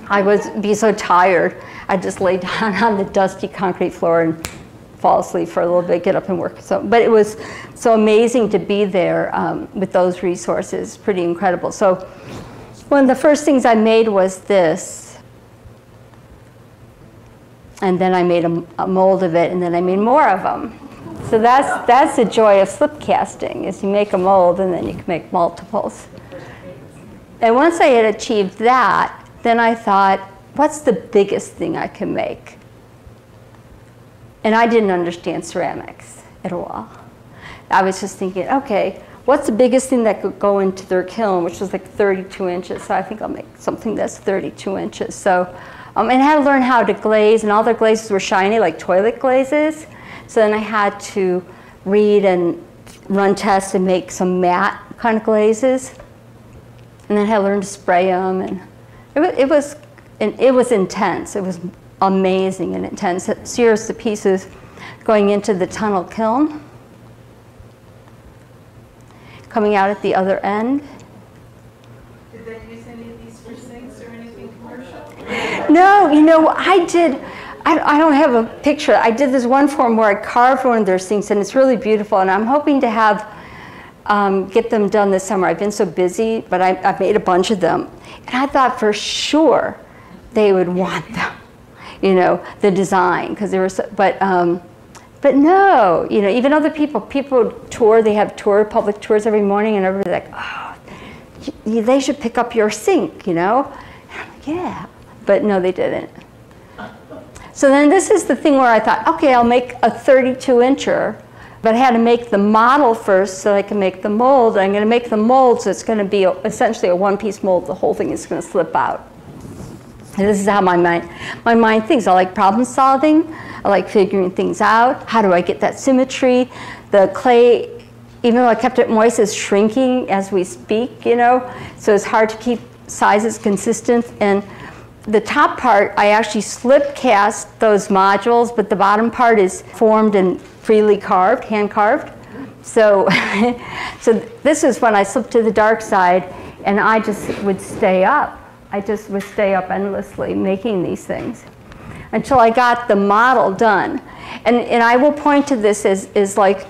I would be so tired, I'd just lay down on the dusty concrete floor and fall asleep for a little bit, get up and work. So, but it was so amazing to be there with those resources, pretty incredible. So one of the first things I made was this. And then I made a mold of it, and then I made more of them. So that's the joy of slip casting, is you make a mold and then you can make multiples. And once I had achieved that, then I thought, what's the biggest thing I can make? And I didn't understand ceramics at all. I was just thinking, okay, what's the biggest thing that could go into their kiln, which was like 32 inches. So I think I'll make something that's 32 inches. So, and I had to learn how to glaze, and all their glazes were shiny, like toilet glazes. So then I had to read and run tests and make some matte kind of glazes. And then I had to learn to spray them. And it was intense. It was amazing and intense. Here's the pieces going into the tunnel kiln, coming out at the other end. Did they use any of these for sinks or anything commercial? No, you know, I don't have a picture. I did this one form where I carved one of their sinks, and it's really beautiful, and I'm hoping to have get them done this summer. I've been so busy, but I've made a bunch of them. And I thought for sure they would want them, you know, the design, because they were so, but no, you know, even other people tour, they have public tours every morning, and everybody's like, oh, they should pick up your sink, you know? And I'm like, yeah, but no, they didn't. So then this is the thing where I thought, okay, I'll make a 32-incher, but I had to make the model first so I can make the mold. I'm going to make the mold, so it's going to be essentially a one-piece mold. The whole thing is going to slip out. And this is how my mind thinks. I like problem solving. I like figuring things out. How do I get that symmetry? The clay, even though I kept it moist, is shrinking as we speak, you know? So it's hard to keep sizes consistent. And the top part, I actually slip cast those modules, but the bottom part is formed and freely carved, hand carved. So, so this is when I slipped to the dark side, and I just would stay up. I just would stay up endlessly making these things until I got the model done. And I will point to this as like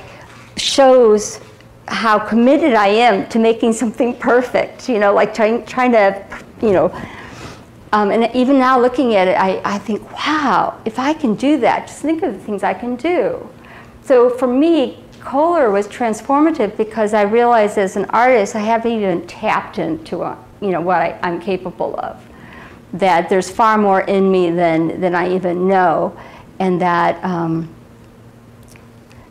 shows how committed I am to making something perfect, you know, like trying to, you know, and even now looking at it, I think, wow, if I can do that, just think of the things I can do. So for me, Kohler was transformative because I realized as an artist, I haven't even tapped into you know, what I'm capable of. That there's far more in me than I even know, and that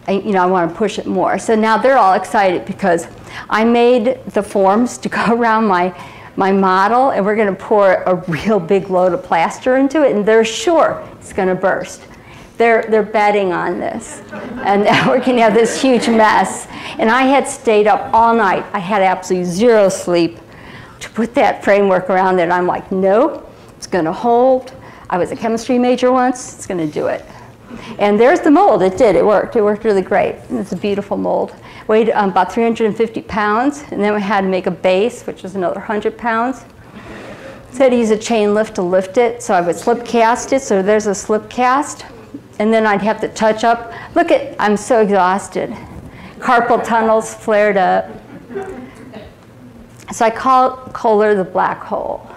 you know, I want to push it more. So now they're all excited because I made the forms to go around my model, and we're going to pour a real big load of plaster into it, and they're sure it's going to burst. They're betting on this, and we're going to have this huge mess. And I had stayed up all night. I had absolutely zero sleep to put that framework around it. I'm like, no, it's going to hold. I was a chemistry major once. It's going to do it. And there's the mold. It did. It worked. It worked really great. It's a beautiful mold. Weighed about 350 pounds. And then we had to make a base, which was another 100 pounds. So I had to use a chain lift to lift it. So I would slip cast it. So there's a slip cast. And then I'd have to touch up. Look at, I'm so exhausted. Carpal tunnels flared up. So I call Kohler the black hole.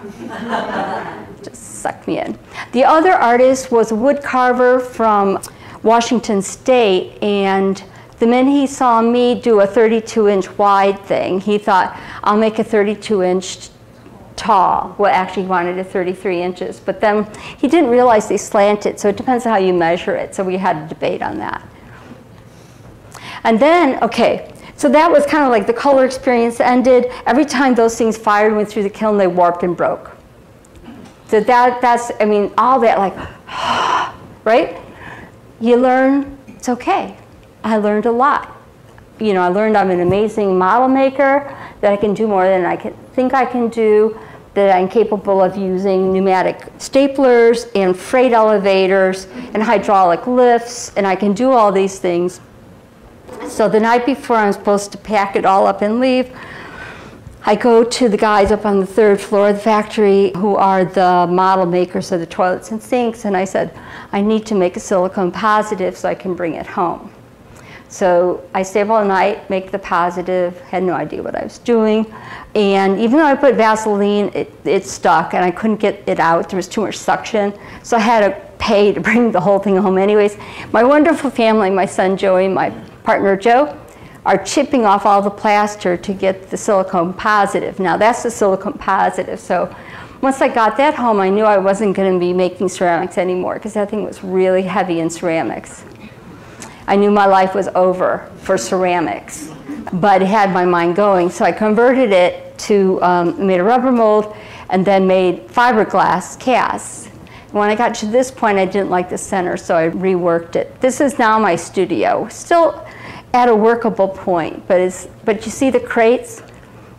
Just sucked me in. The other artist was a wood carver from Washington State, and the minute he saw me do a 32-inch wide thing, he thought, I'll make a 32-inch tall. Well, actually he wanted a 33 inches, but then he didn't realize they slanted, so it depends on how you measure it, so we had a debate on that. And then, okay, so that was kind of like the Kohler experience ended. Every time those things fired and went through the kiln, they warped and broke. So that's, I mean, all that like, right? You learn, it's okay. I learned a lot. You know, I learned I'm an amazing model maker, that I can do more than I think I can do, that I'm capable of using pneumatic staplers and freight elevators and hydraulic lifts, and I can do all these things. So the night before I'm supposed to pack it all up and leave, I go to the guys up on the 3rd floor of the factory who are the model makers of the toilets and sinks, and I said, I need to make a silicone positive so I can bring it home. So I stayed up all night, make the positive, had no idea what I was doing. And even though I put Vaseline, it stuck and I couldn't get it out. There was too much suction. So I had to pay to bring the whole thing home anyways. My wonderful family, my son Joey, my partner Joe, are chipping off all the plaster to get the silicone positive. Now that's the silicone positive. So once I got that home, I knew I wasn't going to be making ceramics anymore because that thing was really heavy in ceramics. I knew my life was over for ceramics, but it had my mind going. So I converted it to, made a rubber mold, and then made fiberglass casts. When I got to this point, I didn't like the center, so I reworked it. This is now my studio, still at a workable point, but you see the crates?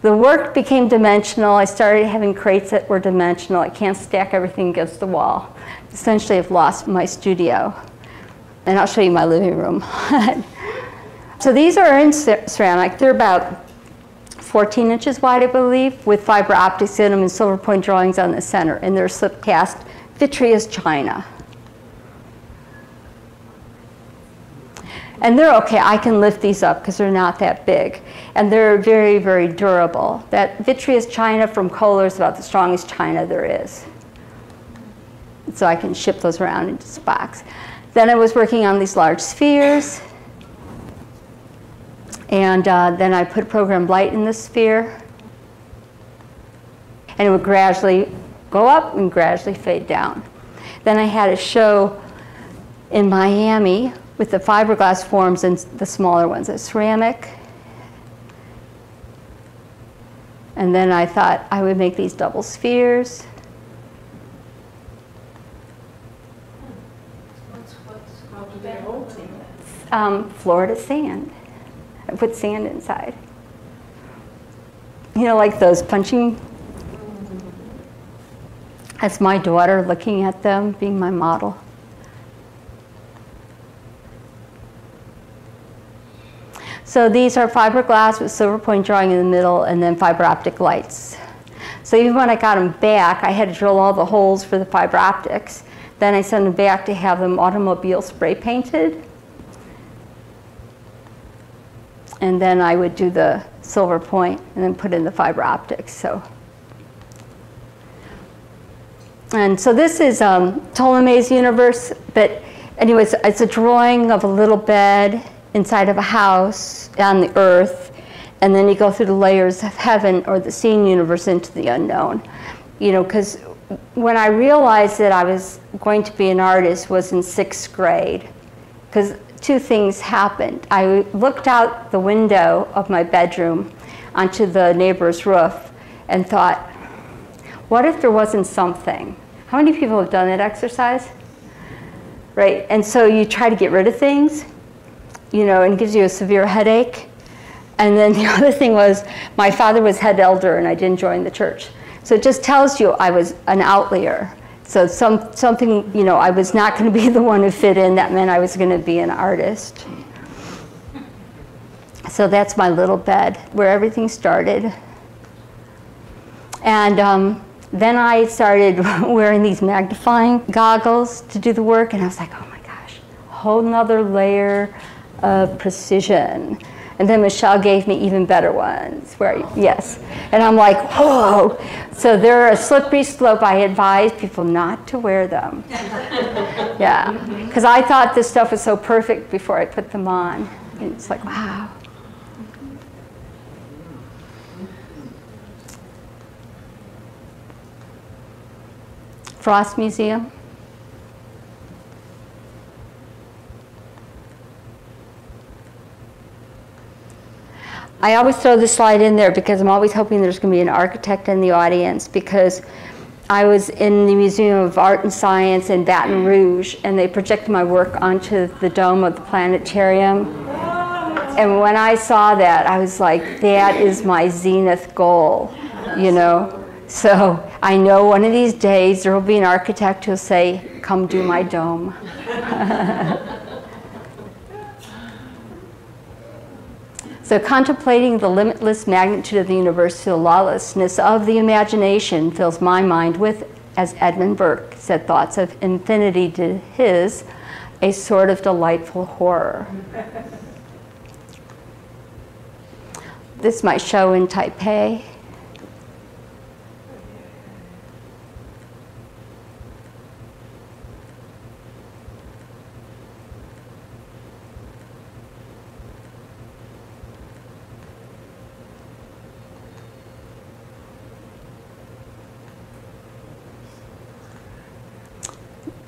The work became dimensional. I started having crates that were dimensional. I can't stack everything against the wall. Essentially, I've lost my studio. And I'll show you my living room. So these are in ceramic. They're about 14 inches wide, I believe, with fiber optics in them and silver point drawings on the center. And they're slip cast vitreous china. And they're okay. I can lift these up because they're not that big. And they're very, very durable. That vitreous china from Kohler is about the strongest china there is. So I can ship those around into this box. Then I was working on these large spheres. And then I put programmed light in the sphere. And it would gradually go up and gradually fade down. Then I had a show in Miami with the fiberglass forms and the smaller ones, a ceramic. And then I thought I would make these double spheres. Florida sand. I put sand inside. You know, like those punching. That's my daughter looking at them, being my model. So these are fiberglass with silver point drawing in the middle and then fiber optic lights. So even when I got them back, I had to drill all the holes for the fiber optics. Then I sent them back to have them automobile spray painted. And then I would do the silver point and then put in the fiber optics. And so this is Ptolemy's universe, but anyways, it's a drawing of a little bed inside of a house on the earth, and then you go through the layers of heaven or the seen universe into the unknown. You know, because when I realized that I was going to be an artist was in 6th grade, because two things happened. I looked out the window of my bedroom onto the neighbor's roof and thought, what if there wasn't something? How many people have done that exercise? Right, and so you try to get rid of things, you know, and it gives you a severe headache. And then the other thing was, my father was head elder and I didn't join the church. So it just tells you I was an outlier. So something, you know, I was not going to be the one who fit in. That meant I was going to be an artist. So that's my little bed where everything started. And then I started wearing these magnifying goggles to do the work. And I was like, oh my gosh, a whole nother layer of precision. And then Michelle gave me even better ones, yes. And I'm like, whoa. So they're a slippery slope. I advise people not to wear them. Yeah, because I thought this stuff was so perfect before I put them on. And it's like, wow. Frost Museum. I always throw this slide in there because I'm always hoping there's going to be an architect in the audience, because I was in the Museum of Art and Science in Baton Rouge and they projected my work onto the dome of the planetarium. And when I saw that, I was like, that is my zenith goal, you know. So I know one of these days there will be an architect who'll say, come do my dome. So contemplating the limitless magnitude of the universe, the lawlessness of the imagination fills my mind with, as Edmund Burke said, thoughts of infinity to his, a sort of delightful horror. This is my show in Taipei.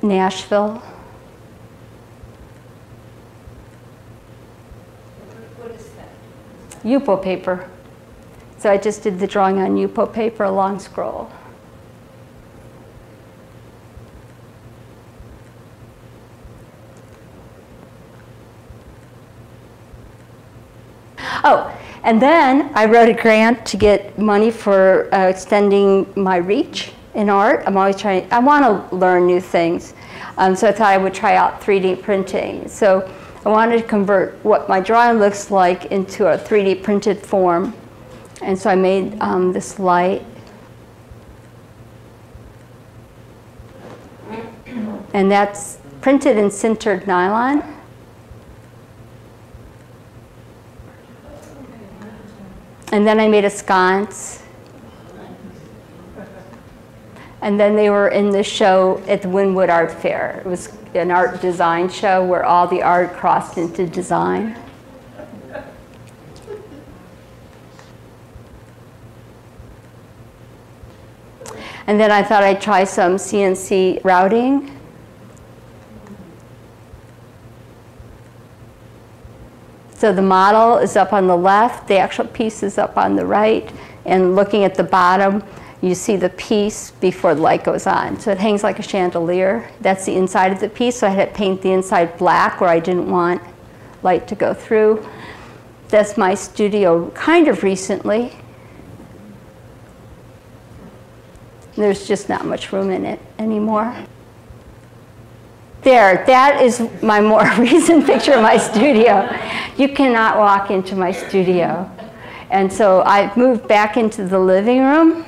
Nashville. What is that? Yupo paper. So I just did the drawing on Yupo paper, a long scroll. Oh, and then I wrote a grant to get money for extending my reach in art. I'm always trying, I want to learn new things. So I thought I would try out 3D printing. So I wanted to convert what my drawing looks like into a 3D printed form. And so I made this light. And that's printed in sintered nylon. And then I made a sconce. And then they were in this show at the Wynwood Art Fair. It was an art design show where all the art crossed into design. And then I thought I'd try some CNC routing. So the model is up on the left, the actual piece is up on the right, and looking at the bottom, you see the piece before the light goes on. So it hangs like a chandelier. That's the inside of the piece, so I had to paint the inside black where I didn't want light to go through. That's my studio kind of recently. There's just not much room in it anymore. There, that is my more recent picture of my studio. You cannot walk into my studio. And so I moved back into the living room.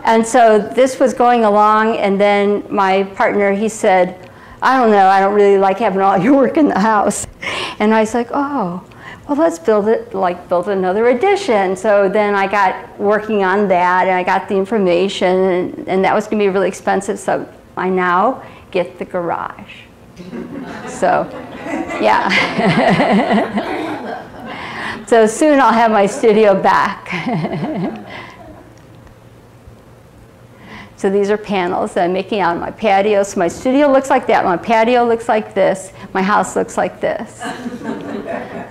And so this was going along, and then my partner, he said, I don't know, I don't really like having all your work in the house. And I was like, oh, well, let's build another addition. So then I got working on that, and I got the information, and that was going to be really expensive. So I now get the garage. So, yeah. So soon I'll have my studio back. So these are panels that I'm making out of my patio. So my studio looks like that. My patio looks like this. My house looks like this.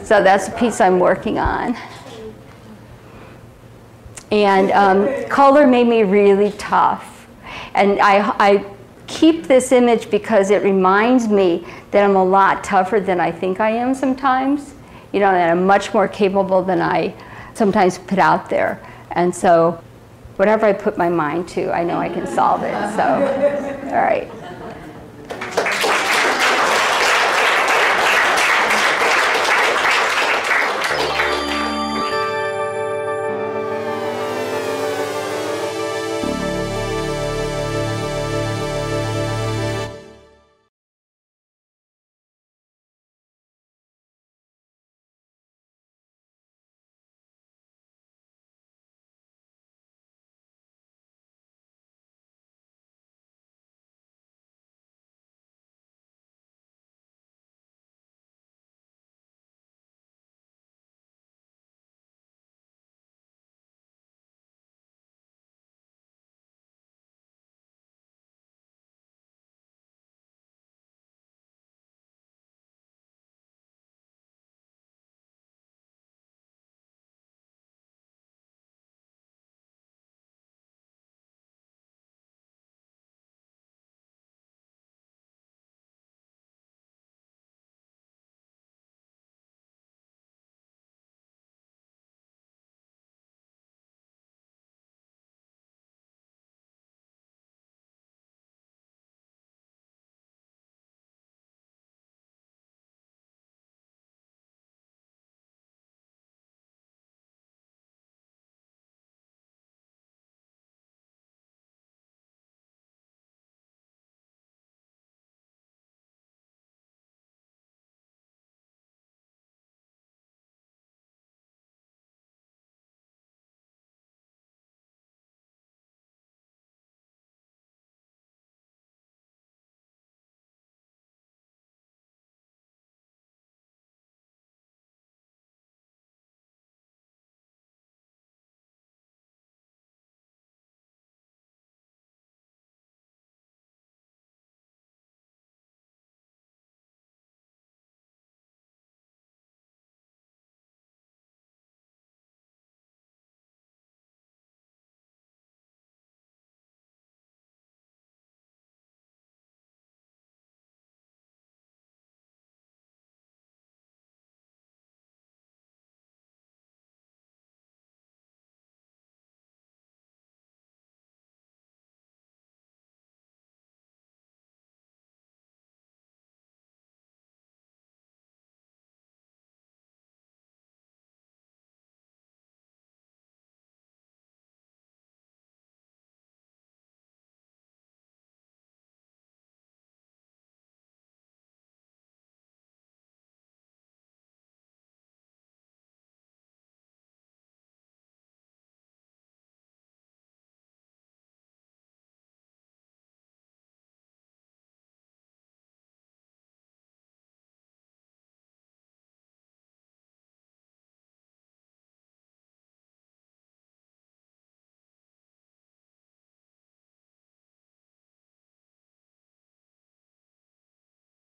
So that's a piece I'm working on. And color made me really tough. And I keep this image because it reminds me that I'm a lot tougher than I think I am sometimes. You know, that I'm much more capable than I sometimes put out there. And so whatever I put my mind to, I know I can solve it. So, all right.